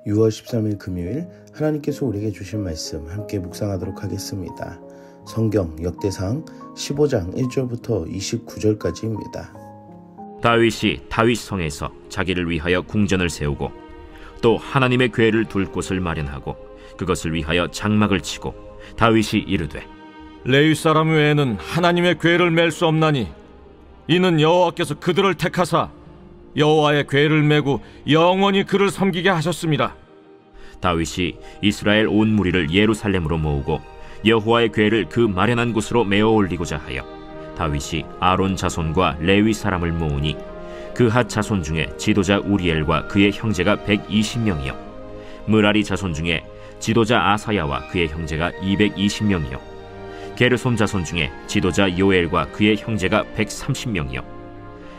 6월 13일 금요일 하나님께서 우리에게 주신 말씀 함께 묵상하도록 하겠습니다. 성경 역대상 15장 1절부터 29절까지입니다. 다윗이 다윗성에서 자기를 위하여 궁전을 세우고 또 하나님의 궤를 둘 곳을 마련하고 그것을 위하여 장막을 치고 다윗이 이르되 레위 사람 외에는 하나님의 궤를 맬 수 없나니 이는 여호와께서 그들을 택하사 여호와의 궤를 메고 영원히 그를 섬기게 하셨습니다. 다윗이 이스라엘 온 무리를 예루살렘으로 모으고 여호와의 궤를 그 마련한 곳으로 메어 올리고자 하여 다윗이 아론 자손과 레위 사람을 모으니 그핫 자손 중에 지도자 우리엘과 그의 형제가 120명이요 므라리 자손 중에 지도자 아사야와 그의 형제가 220명이요 게르솜 자손 중에 지도자 요엘과 그의 형제가 130명이요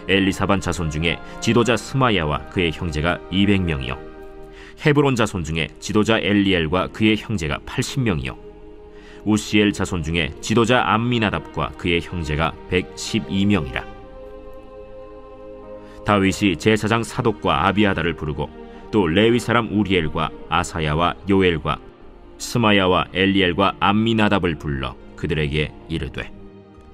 엘리사반 자손 중에 지도자 스마야와 그의 형제가 200명이요 헤브론 자손 중에 지도자 엘리엘과 그의 형제가 80명이요 우시엘 자손 중에 지도자 암미나답과 그의 형제가 112명이라. 다윗이 제사장 사독과 아비아다를 부르고 또 레위 사람 우리엘과 아사야와 요엘과 스마야와 엘리엘과 암미나답을 불러 그들에게 이르되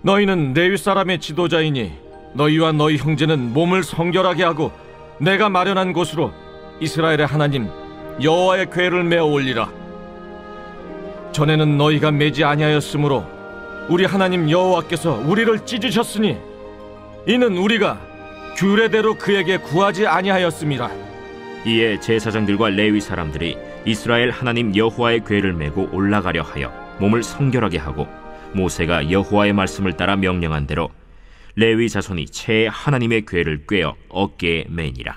너희는 레위 사람의 지도자이니 너희와 너희 형제는 몸을 성결하게 하고 내가 마련한 곳으로 이스라엘의 하나님 여호와의 궤를 메어 올리라. 전에는 너희가 매지 아니하였으므로 우리 하나님 여호와께서 우리를 찢으셨으니 이는 우리가 규례대로 그에게 구하지 아니하였음이라. 이에 제사장들과 레위 사람들이 이스라엘 하나님 여호와의 궤를 메고 올라가려 하여 몸을 성결하게 하고 모세가 여호와의 말씀을 따라 명령한 대로 레위 자손이 채 하나님의 궤를 꿰어 어깨에 매니라.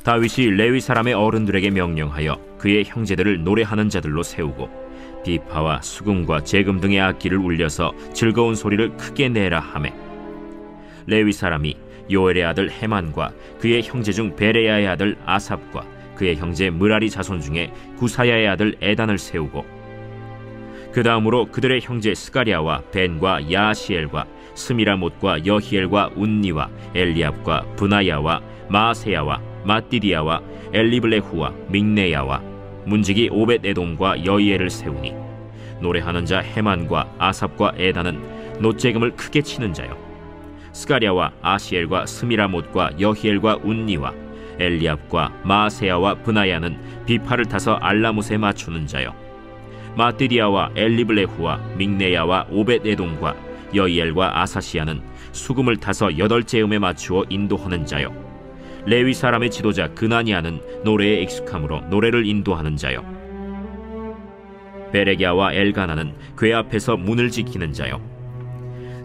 다윗이 레위 사람의 어른들에게 명령하여 그의 형제들을 노래하는 자들로 세우고 비파와 수금과 제금 등의 악기를 울려서 즐거운 소리를 크게 내라 하매 레위 사람이 요엘의 아들 헤만과 그의 형제 중 베레야의 아들 아삽과 그의 형제 므라리 자손 중에 구사야의 아들 에단을 세우고 그 다음으로 그들의 형제 스가랴와 벤과 야시엘과 스미라못과 여히엘과 운니와 엘리압과 브나야와 마세야와 마띠디야와 엘리블레후와 믹네야와 문지기 오벳에돔과 여이엘을 세우니 노래하는 자 헤만과 아삽과 에단은 놋재금을 크게 치는 자요 스가랴와 아시엘과 스미라못과 여히엘과 운니와 엘리압과 마세야와 브나야는 비파를 타서 알라못에 맞추는 자요 마띠디야와 엘리블레후와 믹네야와 오벳에돔과 여이엘과 아사시야는 수금을 타서 8재음에 맞추어 인도하는 자요 레위 사람의 지도자 그나니아는 노래에 익숙함으로 노래를 인도하는 자요 베레갸와 엘가나는 궤 앞에서 문을 지키는 자요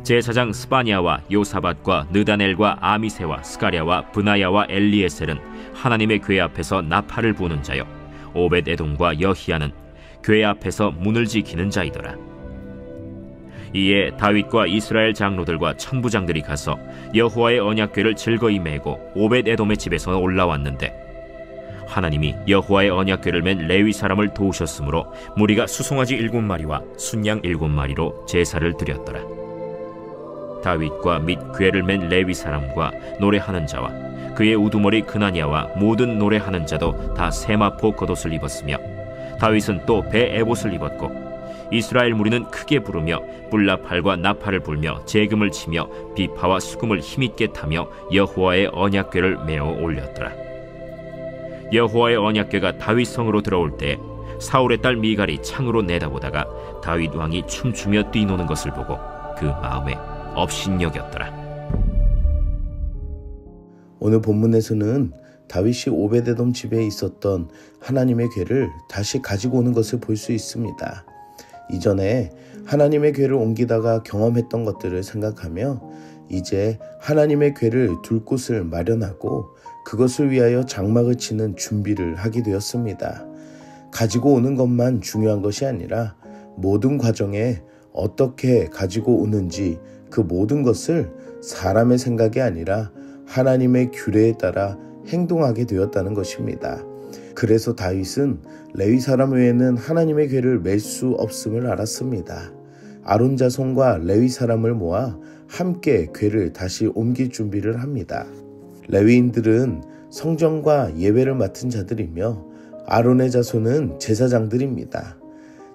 제사장 스바냐와 요사밧과 느다넬과 아미세와 스가랴와 브나야와 엘리에셀은 하나님의 궤 앞에서 나팔을 부는 자요 오벳에돔과 여히야는 궤 앞에서 문을 지키는 자이더라. 이에 다윗과 이스라엘 장로들과 천부장들이 가서 여호와의 언약궤를 즐거이 메고 오벳에돔의 집에서 올라왔는데 하나님이 여호와의 언약궤를 맨 레위 사람을 도우셨으므로 무리가 수송아지 7마리와 순양 7마리로 제사를 드렸더라. 다윗과 및 궤를 맨 레위 사람과 노래하는 자와 그의 우두머리 그나니아와 모든 노래하는 자도 다 세마포 겉옷을 입었으며 다윗은 또 배 에봇을 입었고 이스라엘 무리는 크게 부르며 뿔나팔과 나팔을 불며 재금을 치며 비파와 수금을 힘있게 타며 여호와의 언약궤를 메어 올렸더라. 여호와의 언약궤가 다윗 성으로 들어올 때 사울의 딸 미갈이 창으로 내다보다가 다윗 왕이 춤추며 뛰노는 것을 보고 그 마음에 업신여겼더라. 오늘 본문에서는 다윗이 오벳에돔 집에 있었던 하나님의 궤를 다시 가지고 오는 것을 볼 수 있습니다. 이전에 하나님의 궤를 옮기다가 경험했던 것들을 생각하며 이제 하나님의 궤를 둘 곳을 마련하고 그것을 위하여 장막을 치는 준비를 하게 되었습니다. 가지고 오는 것만 중요한 것이 아니라 모든 과정에 어떻게 가지고 오는지 그 모든 것을 사람의 생각이 아니라 하나님의 규례에 따라 행동하게 되었다는 것입니다. 그래서 다윗은 레위 사람 외에는 하나님의 궤를 맬 수 없음을 알았습니다. 아론 자손과 레위 사람을 모아 함께 궤를 다시 옮길 준비를 합니다. 레위인들은 성전과 예배를 맡은 자들이며 아론의 자손은 제사장들입니다.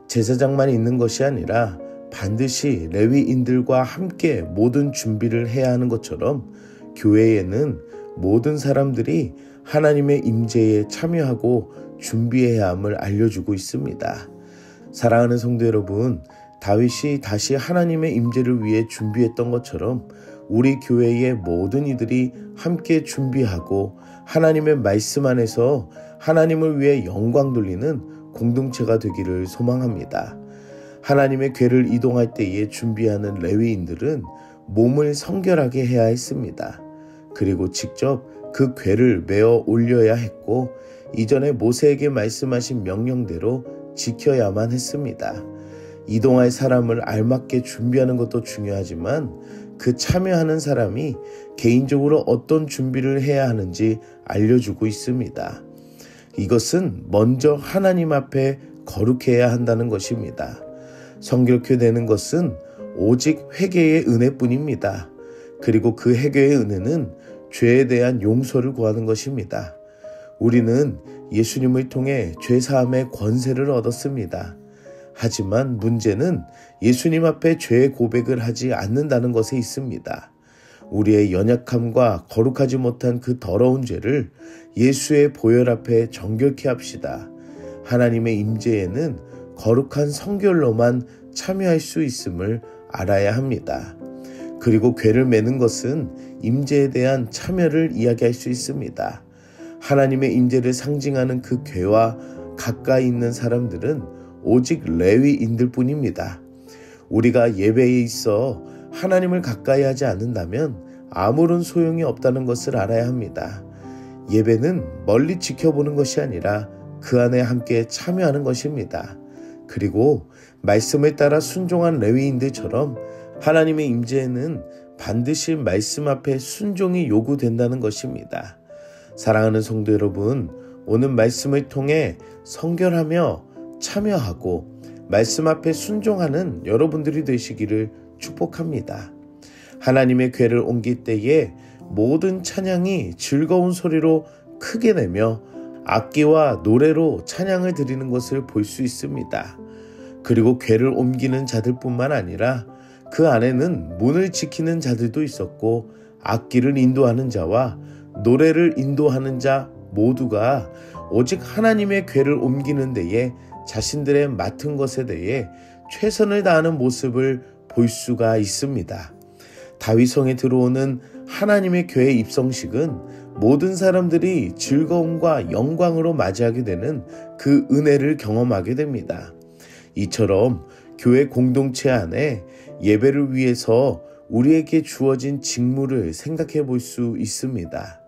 제사장만 있는 것이 아니라 반드시 레위인들과 함께 모든 준비를 해야 하는 것처럼 교회에는 모든 사람들이 하나님의 임재에 참여하고 준비해야 함을 알려주고 있습니다. 사랑하는 성도 여러분, 다윗이 다시 하나님의 임재를 위해 준비했던 것처럼 우리 교회의 모든 이들이 함께 준비하고 하나님의 말씀 안에서 하나님을 위해 영광 돌리는 공동체가 되기를 소망합니다. 하나님의 궤를 이동할 때에 준비하는 레위인들은 몸을 성결하게 해야 했습니다. 그리고 직접 그 궤를 메어 올려야 했고 이전에 모세에게 말씀하신 명령대로 지켜야만 했습니다. 이동할 사람을 알맞게 준비하는 것도 중요하지만 그 참여하는 사람이 개인적으로 어떤 준비를 해야 하는지 알려주고 있습니다. 이것은 먼저 하나님 앞에 거룩해야 한다는 것입니다. 성결케 되는 것은 오직 회개의 은혜뿐입니다. 그리고 그 회개의 은혜는 죄에 대한 용서를 구하는 것입니다. 우리는 예수님을 통해 죄사함의 권세를 얻었습니다. 하지만 문제는 예수님 앞에 죄의 고백을 하지 않는다는 것에 있습니다. 우리의 연약함과 거룩하지 못한 그 더러운 죄를 예수의 보혈 앞에 정결케 합시다. 하나님의 임재에는 거룩한 성결로만 참여할 수 있음을 알아야 합니다. 그리고 궤를 매는 것은 임재에 대한 참여를 이야기할 수 있습니다. 하나님의 임재를 상징하는 그 궤와 가까이 있는 사람들은 오직 레위인들 뿐입니다. 우리가 예배에 있어 하나님을 가까이 하지 않는다면 아무런 소용이 없다는 것을 알아야 합니다. 예배는 멀리 지켜보는 것이 아니라 그 안에 함께 참여하는 것입니다. 그리고 말씀을 따라 순종한 레위인들처럼 하나님의 임재에는 반드시 말씀 앞에 순종이 요구된다는 것입니다. 사랑하는 성도 여러분, 오늘 말씀을 통해 성결하며 참여하고 말씀 앞에 순종하는 여러분들이 되시기를 축복합니다. 하나님의 궤를 옮길 때에 모든 찬양이 즐거운 소리로 크게 내며 악기와 노래로 찬양을 드리는 것을 볼 수 있습니다. 그리고 궤를 옮기는 자들뿐만 아니라 그 안에는 문을 지키는 자들도 있었고 악기를 인도하는 자와 노래를 인도하는 자 모두가 오직 하나님의 궤를 옮기는 데에 자신들의 맡은 것에 대해 최선을 다하는 모습을 볼 수가 있습니다. 다윗성에 들어오는 하나님의 궤 입성식은 모든 사람들이 즐거움과 영광으로 맞이하게 되는 그 은혜를 경험하게 됩니다. 이처럼 교회 공동체 안에 예배를 위해서 우리에게 주어진 직무를 생각해 볼 수 있습니다.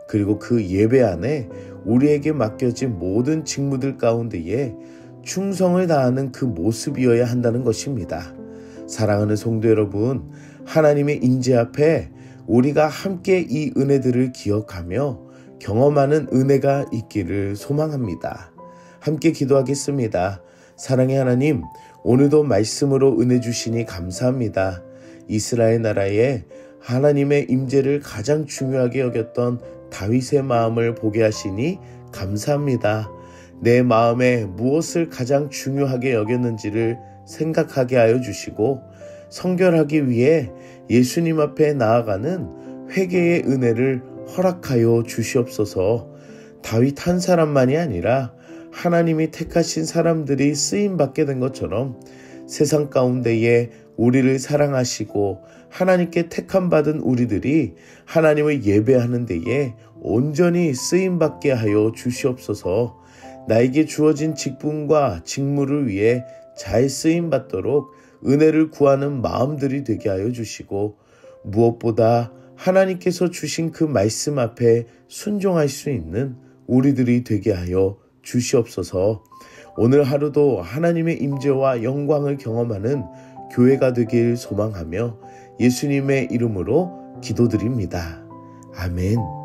그리고 그 예배 안에 우리에게 맡겨진 모든 직무들 가운데에 충성을 다하는 그 모습이어야 한다는 것입니다. 사랑하는 성도 여러분, 하나님의 임재 앞에 우리가 함께 이 은혜들을 기억하며 경험하는 은혜가 있기를 소망합니다. 함께 기도하겠습니다. 사랑의 하나님, 오늘도 말씀으로 은혜 주시니 감사합니다. 이스라엘 나라에 하나님의 임재를 가장 중요하게 여겼던 다윗의 마음을 보게 하시니 감사합니다. 내 마음에 무엇을 가장 중요하게 여겼는지를 생각하게 하여 주시고 성결하기 위해 예수님 앞에 나아가는 회개의 은혜를 허락하여 주시옵소서. 다윗 한 사람만이 아니라 하나님이 택하신 사람들이 쓰임받게 된 것처럼 세상 가운데에 우리를 사랑하시고 하나님께 택함받은 우리들이 하나님을 예배하는 데에 온전히 쓰임받게 하여 주시옵소서. 나에게 주어진 직분과 직무를 위해 잘 쓰임받도록 은혜를 구하는 마음들이 되게 하여 주시고 무엇보다 하나님께서 주신 그 말씀 앞에 순종할 수 있는 우리들이 되게 하여 주시옵소서. 오늘 하루도 하나님의 임재와 영광을 경험하는 교회가 되길 소망하며 예수님의 이름으로 기도드립니다. 아멘.